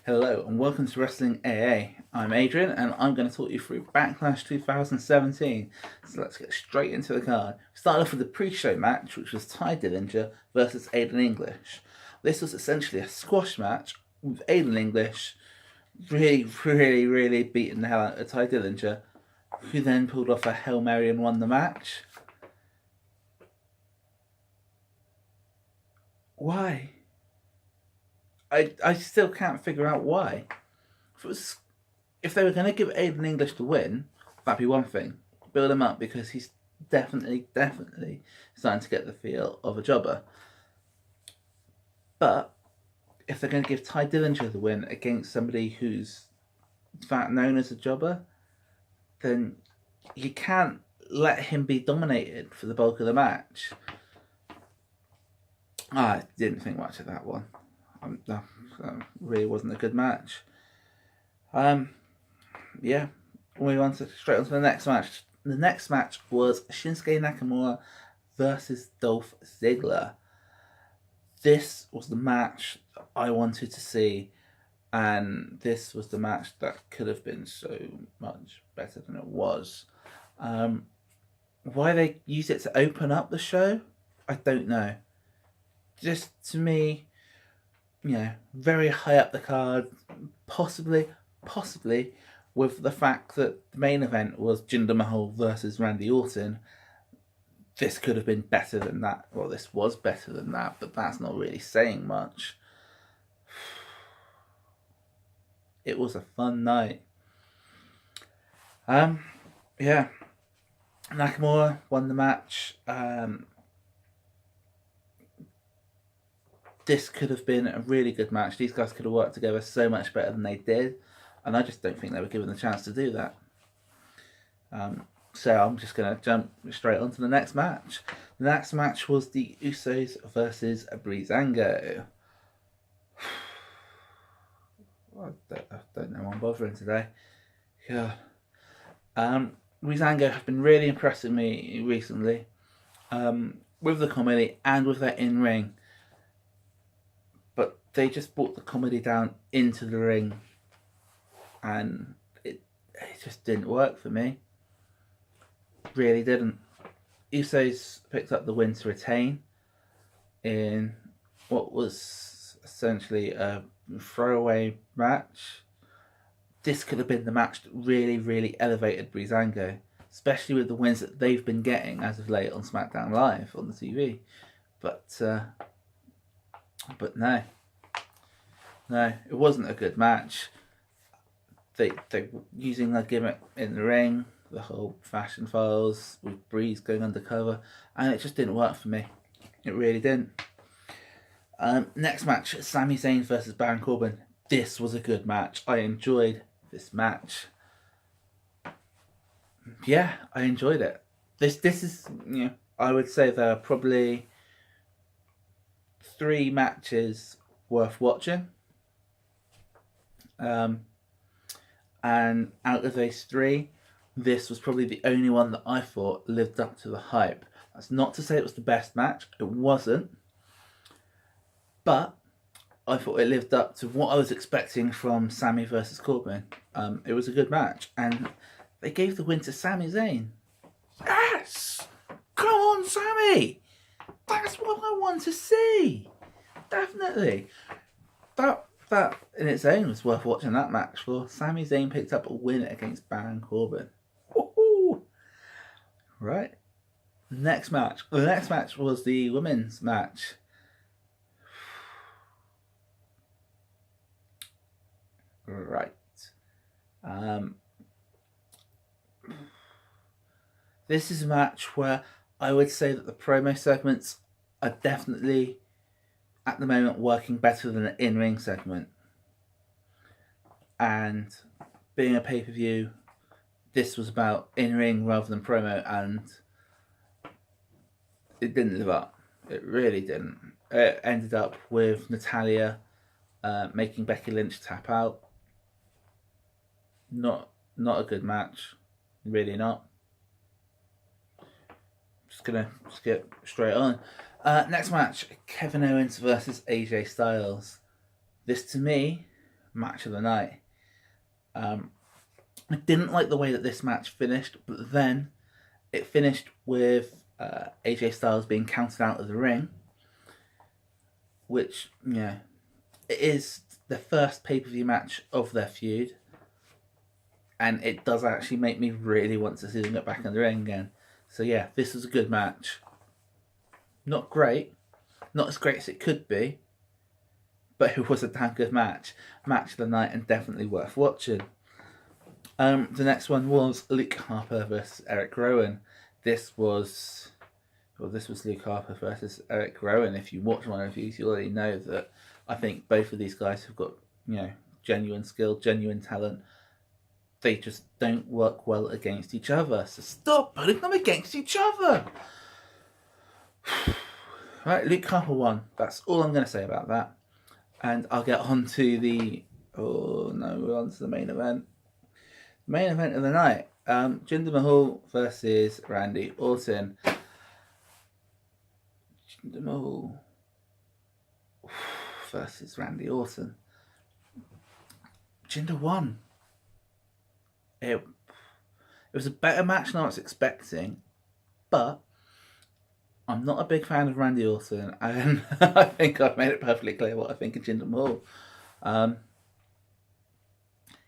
Hello and welcome to Wrestling AA. I'm Adrian and I'm going to talk you through Backlash 2017. So let's get straight into the card. We started off with the pre-show match, which was Ty Dillinger versus Aiden English. This was essentially a squash match with Aiden English really beating the hell out of Ty Dillinger, who then pulled off a Hail Mary and won the match. Why? I still can't figure out why. If they were going to give Aiden English the win, that'd be one thing. Build him up because he's definitely starting to get the feel of a jobber. But if they're going to give Ty Dillinger the win against somebody who's that known as a jobber, then you can't let him be dominated for the bulk of the match. I didn't think much of that one. That really wasn't a good match. Yeah, we went straight on to the next match. The next match was Shinsuke Nakamura versus Dolph Ziggler. This was the match I wanted to see, and this was the match that could have been so much better than it was. Why they used it to open up the show, I don't know. Just to me, very high up the card, possibly with the fact that the main event was Jinder Mahal versus Randy Orton. This could have been better than that. Well, this was better than that, but that's not really saying much. It was a fun night. Nakamura won the match. This could have been a really good match. These guys could have worked together so much better than they did, and I just don't think they were given the chance to do that. So I'm just going to jump straight on to the next match. The next match was the Usos versus Breezango. I don't know why I'm bothering today. Yeah. Breezango have been really impressing me recently, with the comedy and with their in-ring. But they just brought the comedy down into the ring, and it just didn't work for me. Really didn't. Usos picked up the win to retain in what was essentially a throwaway match. This could have been the match that really elevated Breezango, especially with the wins that they've been getting as of late on SmackDown Live on the TV. But no, it wasn't a good match. They were using their gimmick in the ring, the whole fashion files with Breeze going undercover, and it just didn't work for me. It really didn't. Next match, Sami Zayn versus Baron Corbin. This was a good match. I enjoyed this match. Yeah, I enjoyed it. This is, I would say there are probably 3 matches worth watching. And out of those 3, this was probably the only one that I thought lived up to the hype. That's not to say it was the best match. It wasn't. But I thought it lived up to what I was expecting from Sami versus Corbin. It was a good match. And they gave the win to Sami Zayn. Yes! Come on, Sami! That's what I want to see. Definitely. That in its own was worth watching that match for. Sami Zayn picked up a win against Baron Corbin. Woohoo! Right. Next match. The next match was the women's match. Right. This is a match where I would say that the promo segments are definitely, at the moment, working better than an in-ring segment. And being a pay-per-view, this was about in-ring rather than promo, and it didn't live up. It really didn't. It ended up with Natalya making Becky Lynch tap out. Not a good match. Really not. Just gonna skip straight on. Next match, Kevin Owens versus AJ Styles. This to me match of the night. I didn't like the way that this match finished, but then it finished with AJ Styles being counted out of the ring, which, it is the first pay-per-view match of their feud, and it does actually make me really want to see them get back in the ring again. So yeah, this was a good match. Not great, not as great as it could be, but it was a damn good match. Match of the night, and definitely worth watching. The next one was Luke Harper versus Eric Rowan. This was Luke Harper versus Eric Rowan. If you watch my reviews, you already know that I think both of these guys have got, genuine skill, genuine talent. They just don't work well against each other. So stop putting them against each other. Right, Luke Harper won. That's all I'm going to say about that. And I'll get on to we're on to the main event. Main event of the night. Jinder Mahal versus Randy Orton. Jinder Mahal versus Randy Orton. Jinder won. It was a better match than I was expecting, but I'm not a big fan of Randy Orton, and I think I've made it perfectly clear what I think of Jinder Mahal.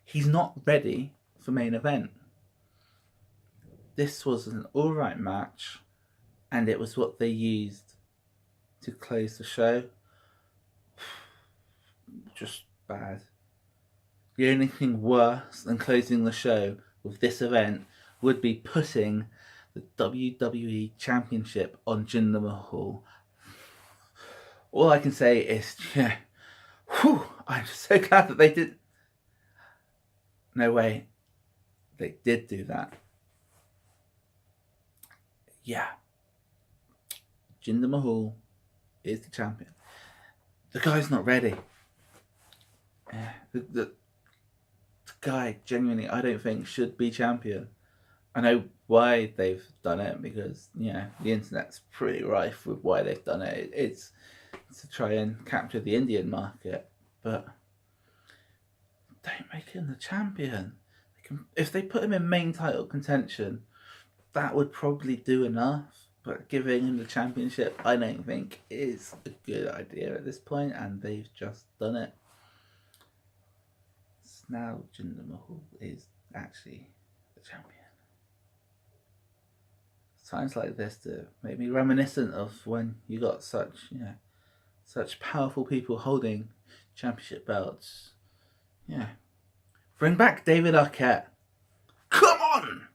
He's not ready for main event. This was an alright match, and it was what they used to close the show. Just bad. The only thing worse than closing the show with this event would be putting the WWE Championship on Jinder Mahal. All I can say is, I'm so glad that they did. No way. They did do that. Yeah. Jinder Mahal is the champion. The guy's not ready. The guy, genuinely, I don't think should be champion. I know why they've done it, because, the internet's pretty rife with why they've done it. It's to try and capture the Indian market, but don't make him the champion. If they put him in main title contention, that would probably do enough, but giving him the championship, I don't think is a good idea at this point, and they've just done it. So now Jinder Mahal is actually the champion. Times like this to make me reminiscent of when you got such powerful people holding championship belts. Yeah. Bring back David Arquette. Come on!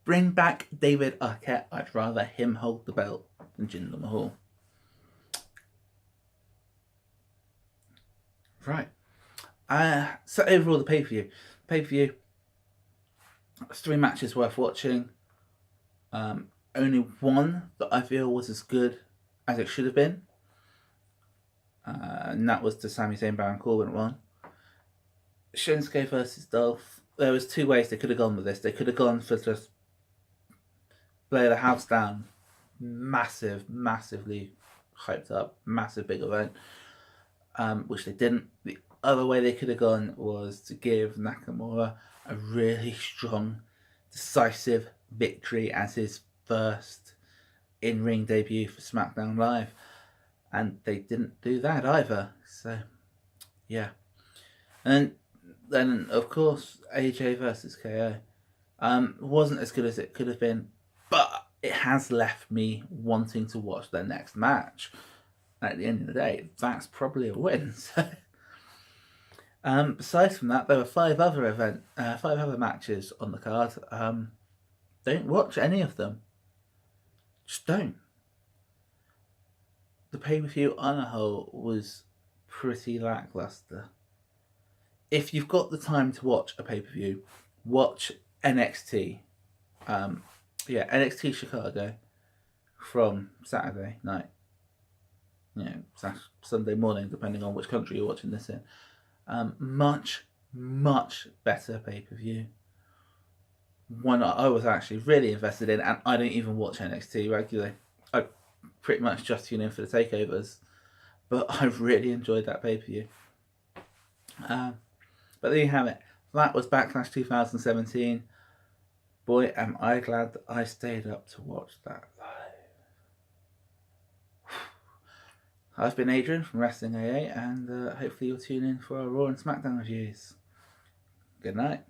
Bring back David Arquette. I'd rather him hold the belt than Jinder Mahal. Right. So overall, the pay-per-view. Pay-per-view. 3 matches worth watching. Only one that I feel was as good as it should have been. And that was the Sami Zayn Baron Corbin one. Shinsuke versus Dolph. There was 2 ways they could have gone with this. They could have gone for just blow the house down. Massively hyped up. Massive big event. Which they didn't. The other way they could have gone was to give Nakamura a really strong, decisive victory as his first in-ring debut for SmackDown Live. And they didn't do that either. So, yeah. And then, of course, AJ versus KO. Wasn't as good as it could have been, but it has left me wanting to watch their next match. At the end of the day, that's probably a win. So, besides from that, there were 5 other matches on the card. Don't watch any of them. Just don't. The pay-per-view on a whole was pretty lackluster. If you've got the time to watch a pay-per-view, watch NXT. NXT Chicago from Saturday night. Sunday morning, depending on which country you're watching this in. Much better pay-per-view. One I was actually really invested in, and I don't even watch NXT regularly. I pretty much just tune in for the takeovers, but I really enjoyed that pay-per-view. But there you have it. That was Backlash 2017. Boy, am I glad that I stayed up to watch that live. I've been Adrian from Wrestlingaa, and hopefully you'll tune in for our Raw and SmackDown reviews. Good night.